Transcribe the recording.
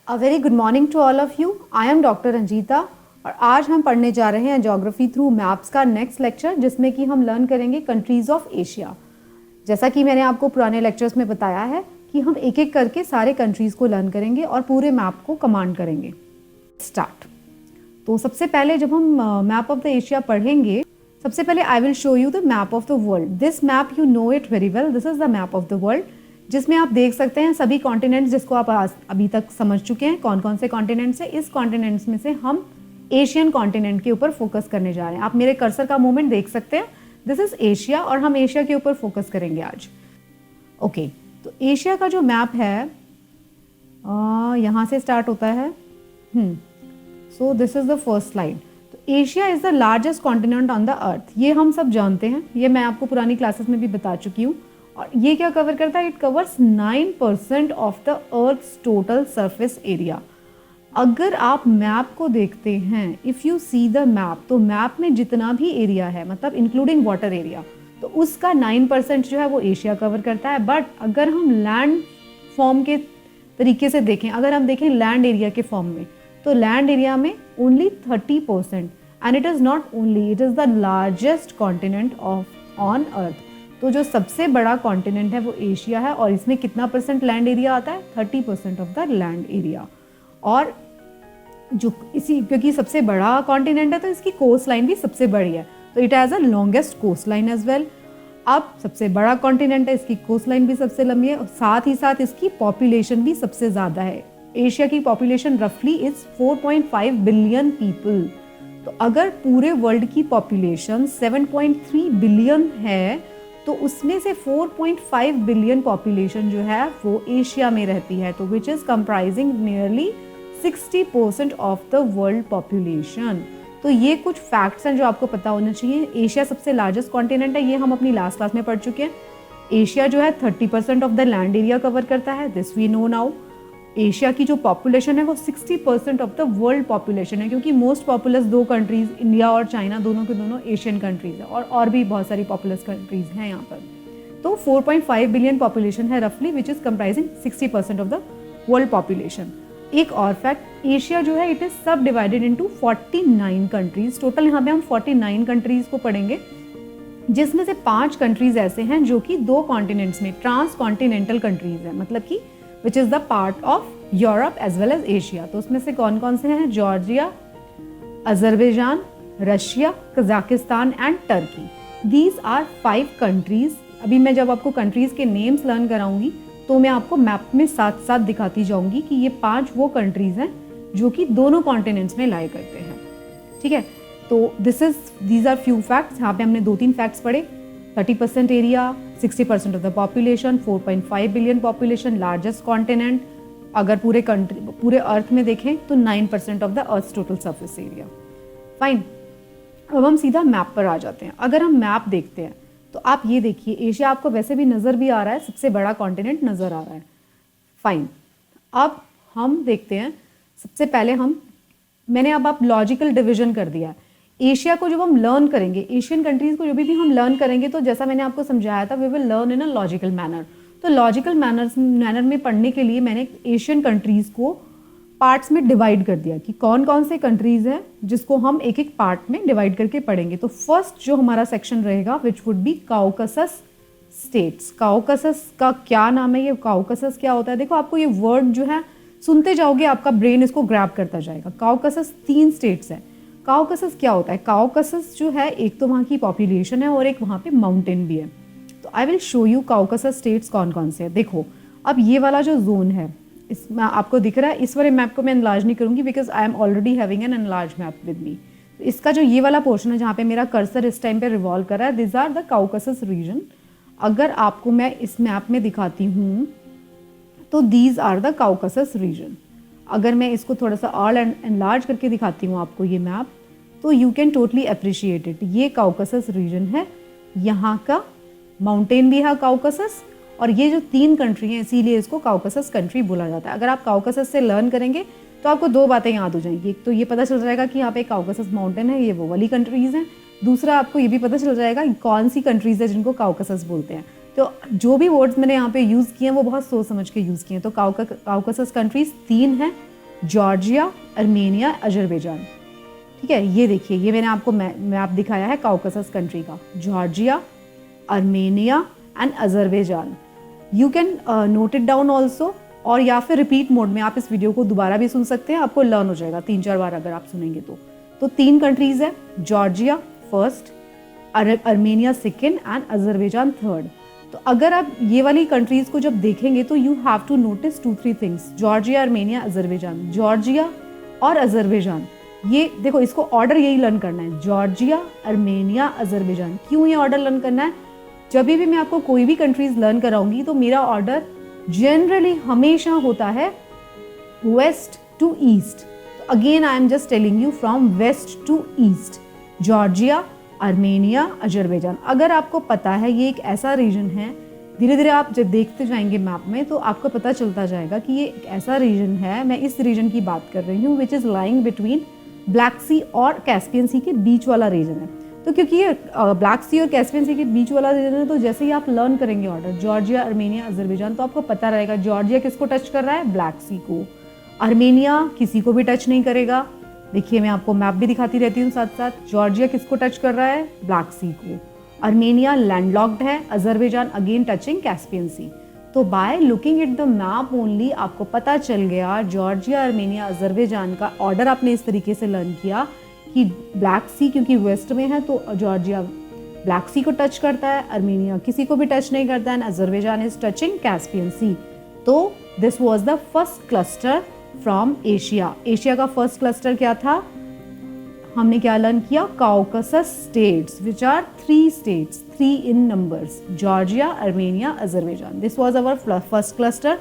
A very good morning to all of you. I am doctor Ranjita और आज हम पढ़ने जा रहे हैं ज्योग्राफी थ्रू मैप्स का नेक्स्ट लेक्चर, जिसमें कि हम लर्न करेंगे कंट्रीज़ ऑफ एशिया। जैसा कि मैंने आपको पुराने लेक्चर्स में बताया है कि हम एक एक करके सारे कंट्रीज़ को लर्न करेंगे और पूरे मैप को कमांड करेंगे। स्टार्ट। तो सबसे पहले जब हम मैप ऑफ द एशिया पढ़ेंगे, सबसे पहले आई will show you the map of the world. This map you know it very well. This is the map of the world, जिसमें आप देख सकते हैं सभी कॉन्टिनेंट्स जिसको आप अभी तक समझ चुके हैं कौन कौन से कॉन्टिनेंट्स हैं। इस कॉन्टिनेंट्स में से हम एशियन कॉन्टिनेंट के ऊपर फोकस करने जा रहे हैं। आप मेरे कर्सर का मूवमेंट देख सकते हैं। दिस इज एशिया और हम एशिया के ऊपर फोकस करेंगे आज। ओके, तो एशिया का जो मैप है यहाँ से स्टार्ट होता है। So this is the first slide. तो Asia is the largest continent on the earth. ये हम सब जानते हैं, ये मैं आपको पुरानी क्लासेस में भी बता चुकी हूँ। और ये क्या कवर करता है? It covers 9% of the earth's total surface area. अगर आप मैप को देखते हैं, if you see the map, तो मैप में जितना भी एरिया है, मतलब इंक्लूडिंग वाटर एरिया, तो उसका 9% जो है वो एशिया कवर करता है। बट अगर हम लैंड फॉर्म के तरीके से देखें, अगर हम देखें लैंड एरिया के फॉर्म में, तो लैंड एरिया में only 30%। And it is not only, it is the largest continent of on earth. तो जो सबसे बड़ा कॉन्टिनेंट है वो एशिया है। और इसमें कितना परसेंट लैंड एरिया आता है? 30% ऑफ द लैंड एरिया। और जो इसी, क्योंकि सबसे बड़ा कॉन्टिनेंट है तो इसकी कोस्ट लाइन भी सबसे बड़ी है, तो it has a longest coast line as well. अब सबसे बड़ा कॉन्टिनेंट है, इसकी कोस्ट लाइन भी सबसे लंबी है और साथ ही साथ इसकी पॉपुलेशन भी सबसे ज़्यादा है। एशिया की पॉपुलेशन रफली इज 4.5 बिलियन पीपल। तो अगर पूरे वर्ल्ड की पॉपुलेशन 7.3 बिलियन है, तो उसमें से 4.5 बिलियन पॉपुलेशन जो है वो एशिया में रहती है, तो which is comprising nearly 60% of the world population. तो ये कुछ फैक्ट्स हैं जो आपको पता होना चाहिए। एशिया सबसे लार्जेस्ट कॉन्टिनेंट है, ये हम अपनी लास्ट क्लास में पढ़ चुके हैं। एशिया जो है 30% of the land area cover करता है, this we know now. Asia की जो पॉपुलेशन है वो 60% ऑफ द वर्ल्ड पॉपुलेशन है, क्योंकि मोस्ट पॉपुलस दो कंट्रीज इंडिया और चाइना दोनों के दोनों एशियन कंट्रीज है, और भी बहुत सारी पॉपुलस कंट्रीज हैं यहाँ पर। तो 4.5 बिलियन पॉपुलेशन है रफली, which is comprising 60% of the world population. एक और फैक्ट, एशिया जो है इट इज सब डिवाइडेड इनटू 49 कंट्रीज। टोटल यहाँ पे हम 49 कंट्रीज को पढ़ेंगे, जिसमें से 5 कंट्रीज ऐसे हैं जो कि 2 कॉन्टिनेंट्स में ट्रांस कॉन्टिनेंटल कंट्रीज है, मतलब कि which is the part of Europe as well as Asia. तो उसमें से कौन कौन से हैं? Georgia, Azerbaijan, Russia, Kazakhstan and Turkey. These are 5 countries. अभी मैं जब आपको कंट्रीज के नेम्स लर्न कराऊंगी तो मैं आपको मैप में साथ साथ दिखाती जाऊंगी कि ये 5 वो कंट्रीज हैं जो कि दोनों कॉन्टिनेंट्स में लाई करते हैं। ठीक है, तो दीज आर फ्यू फैक्ट्स। यहाँ पे हमने 2-3 फैक्ट्स पढ़े। 30% area, 60% of the population, 4.5 billion population, largest continent. अगर पूरे अर्थ में देखें तो 9% of the earth total surface area. Fine, अब हम सीधा मैप पर आ जाते हैं। अगर हम मैप देखते हैं तो आप ये देखिए, एशिया आपको वैसे भी नज़र भी आ रहा है, सबसे बड़ा कॉन्टिनेंट नज़र आ रहा है। फाइन, अब हम देखते हैं। सबसे पहले मैंने अब आप लॉजिकल डिवीजन कर दिया है। एशिया को जब हम लर्न करेंगे, एशियन कंट्रीज़ को जब भी हम लर्न करेंगे, तो जैसा मैंने आपको समझाया था, we will learn in a logical manner. तो लॉजिकल मैनर में पढ़ने के लिए मैंने एशियन कंट्रीज़ को पार्ट्स में डिवाइड कर दिया कि कौन कौन से कंट्रीज़ हैं जिसको हम एक एक पार्ट में डिवाइड करके पढ़ेंगे। तो फर्स्ट जो हमारा सेक्शन रहेगा विच वुड बी काउकासस स्टेट्स। काउकासस का क्या नाम है? ये काउकासस क्या होता है? देखो, आपको ये वर्ड जो है सुनते जाओगे, आपका ब्रेन इसको ग्रैब करता जाएगा। काउकासस 3 स्टेट्स है। काउकासस क्या होता है? काउकासस जो है, एक तो वहाँ की पॉपुलेशन है और एक वहाँ पे माउंटेन भी है। तो I will show you Caucasus states कौन कौन से हैं। देखो, अब ये वाला जो जोन है, इसमें आपको दिख रहा है, इस वाले मैप को मैं एनलार्ज नहीं करूँगी because I am already having an enlarge map with me. तो इसका जो ये वाला पोर्शन है जहाँ पे मेरा कर्सर इस टाइम पे रिवॉल्व कर रहा है, दिस आर द काउकासस रीजन। अगर आपको मैं इस मैप में दिखाती हूँ तो दीज आर द काउकासस रीजन। अगर मैं इसको थोड़ा सा और एनलार्ज करके दिखाती हूँ आपको ये मैप, तो you can totally appreciate it. ये काउकासस रीजन है, यहाँ का माउंटेन भी है काउकासस, और ये जो 3 कंट्री हैं इसीलिए इसको काउकासस कंट्री बोला जाता है। अगर आप काउकासस से लर्न करेंगे तो आपको 2 बातें याद हो जाएंगी। एक तो ये पता चल जाएगा कि यहाँ पे काउकासस माउंटेन है, ये वो वाली कंट्रीज़ हैं। दूसरा, आपको ये भी पता चल जाएगा कौन सी कंट्रीज़ है जिनको काउकासस बोलते हैं। तो जो भी वर्ड्स मैंने यहाँ पे यूज़ किए हैं वो बहुत सोच समझ के यूज़ किए हैं। तो काउकासस कंट्रीज 3 हैं जॉर्जिया, अर्मेनिया, अजरबैजान। ठीक है, ये देखिए, ये मैंने आपको मैप दिखाया है काउकासस कंट्री का, Georgia, Armenia and Azerbaijan. You can note it down also, और या फिर रिपीट मोड में आप इस वीडियो को दोबारा भी सुन सकते हैं, आपको लर्न हो जाएगा 3-4 बार अगर आप सुनेंगे तो 3 कंट्रीज है, Georgia first, Armenia second and Azerbaijan third. तो अगर आप ये वाली कंट्रीज को जब देखेंगे तो you have to notice 2-3 things, Georgia, Armenia, Azerbaijan. Georgia और अजरबैजान, ये देखो, इसको ऑर्डर यही लर्न करना है, जॉर्जिया, अर्मेनिया, अजरबैजान। क्यों ये ऑर्डर लर्न करना है? जब भी मैं आपको कोई भी कंट्रीज लर्न कराऊंगी तो मेरा ऑर्डर जनरली हमेशा होता है west to east. Again I am just telling you from west to east, Georgia, Armenia, Azerbaijan. अगर आपको पता है ये एक ऐसा रीजन है, धीरे धीरे आप जब देखते जाएंगे मैप में तो आपको पता चलता जाएगा कि ये एक ऐसा रीजन है, मैं इस रीजन की बात कर रही हूँ, which is lying between black sea और कैस्पियन सी के बीच वाला रीजन है। तो क्योंकि ये ब्लैक सी और कैस्पियन सी के बीच वाला रीजन है, तो जैसे ही आप लर्न करेंगे ऑर्डर जॉर्जिया, अर्मेनिया, अजरबैजान, तो आपको पता रहेगा जॉर्जिया किसको टच कर रहा है, ब्लैक सी को। अर्मेनिया किसी को भी टच नहीं करेगा। देखिए, मैं आपको मैप भी दिखाती रहती हूँ साथ साथ। जॉर्जिया किसको टच कर रहा है, ब्लैक सी को। अर्मेनिया लैंडलॉक्ड है, Azerbaijan again touching Caspian sea. तो by looking at the map only आपको पता चल गया जॉर्जिया, अर्मेनिया, अजरबैजान का ऑर्डर आपने इस तरीके से लर्न किया कि ब्लैक सी क्योंकि वेस्ट में है तो जॉर्जिया ब्लैक सी को टच करता है, अर्मेनिया किसी को भी टच नहीं करता है, Azerbaijan is touching Caspian sea. तो this was the first cluster from Asia. Asia का फर्स्ट क्लस्टर क्या था? हमने क्या लर्न किया? Caucasus states, which are 3 states, 3 in numbers, Georgia, Armenia, Azerbaijan. This was our first cluster.